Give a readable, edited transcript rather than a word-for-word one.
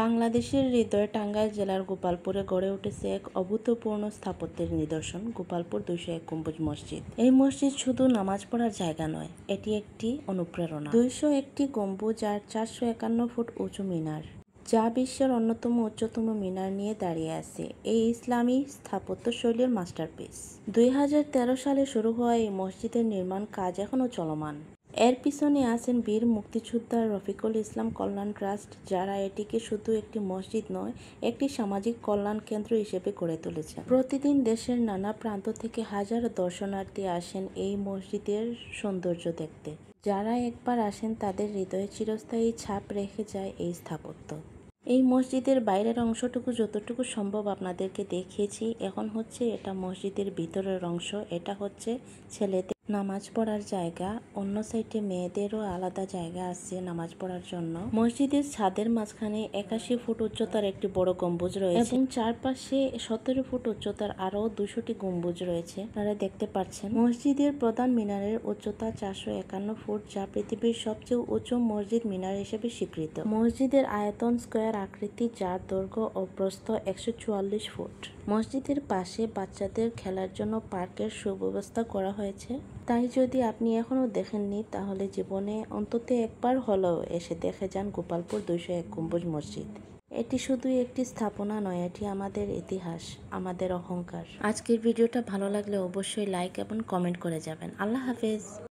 বাংলাদেশের হৃদয়ে টাঙ্গাইল জেলার গোপালপুরে গড়ে উঠেছে এক অভূতপূর্ণ স্থাপত্যের নিদর্শন গোপালপুর 201 গম্বুজ মসজিদ। এই মসজিদ শুধু নামাজ পড়ার জায়গা নয়, এটি একটি অনুপ্রেরণা। 201টি গম্বুজ আর 451 ফুট উঁচু মিনার, যা বিশ্বের অন্যতম উচ্চতম মিনার নিয়ে দাঁড়িয়ে আছে, এই ইসলামী স্থাপত্যশৈলীর মাস্টারপিস। 2013 সালে শুরু হওয়া এই মসজিদের নির্মাণ কাজ এখনও চলমান। এর পিছনে আছেন বীর মুক্তিযোদ্ধা রফিকুল ইসলাম কল্যাণ ট্রাস্ট, যারা এটিকে শুধু একটি মসজিদ নয়, একটি সামাজিক কল্যাণ কেন্দ্র হিসেবে গড়ে তুলেছে। প্রতিদিন দেশের নানা প্রান্ত থেকে হাজারো দর্শনার্থী আসেন এই মসজিদের সৌন্দর্য দেখতে। যারা একবার আসেন তাদের হৃদয়ে চিরস্থায়ী ছাপ রেখে যায় এই স্থাপত্য। এই মসজিদের বাইরের অংশটুকু যতটুকু সম্ভব আপনাদেরকে দেখিয়েছি। এখন হচ্ছে এটা মসজিদের ভিতরের অংশ। এটা হচ্ছে ছেলেদের নামাজ পড়ার জায়গা, অন্য সাইডে মেয়েদেরও আলাদা জায়গা আছে নামাজ পড়ার জন্য। মসজিদের ছাদের মাঝখানে 81 ফুট উচ্চতার একটি বড় গম্বুজ রয়েছে এবং চারপাশে 17 ফুট উচ্চতার আরো 200টি গম্বুজ রয়েছে, আপনারা দেখতে পাচ্ছেন। মসজিদের প্রধান মিনারের উচ্চতা 451 ফুট, যা পৃথিবীর সবচেয়ে উঁচু মসজিদ মিনার হিসেবে স্বীকৃত। মসজিদের আয়তন স্কয়ার আকৃতি, যার দৈর্ঘ্য ও প্রস্থ 144 ফুট। মসজিদের পাশে বাচ্চাদের খেলার জন্য পার্কের সুব্যবস্থা করা হয়েছে। তাই যদি আপনি এখনো দেখেননি, তাহলে জীবনে অন্তত একবার হলেও এসে দেখে যান গোপালপুর 201 গম্বুজ মসজিদ। এটি শুধু একটি স্থাপনা নয়, এটি আমাদের ইতিহাস, আমাদের অহংকার। আজকের ভিডিওটা ভালো লাগলে অবশ্যই লাইক এবং কমেন্ট করে যাবেন। আল্লাহ হাফেজ।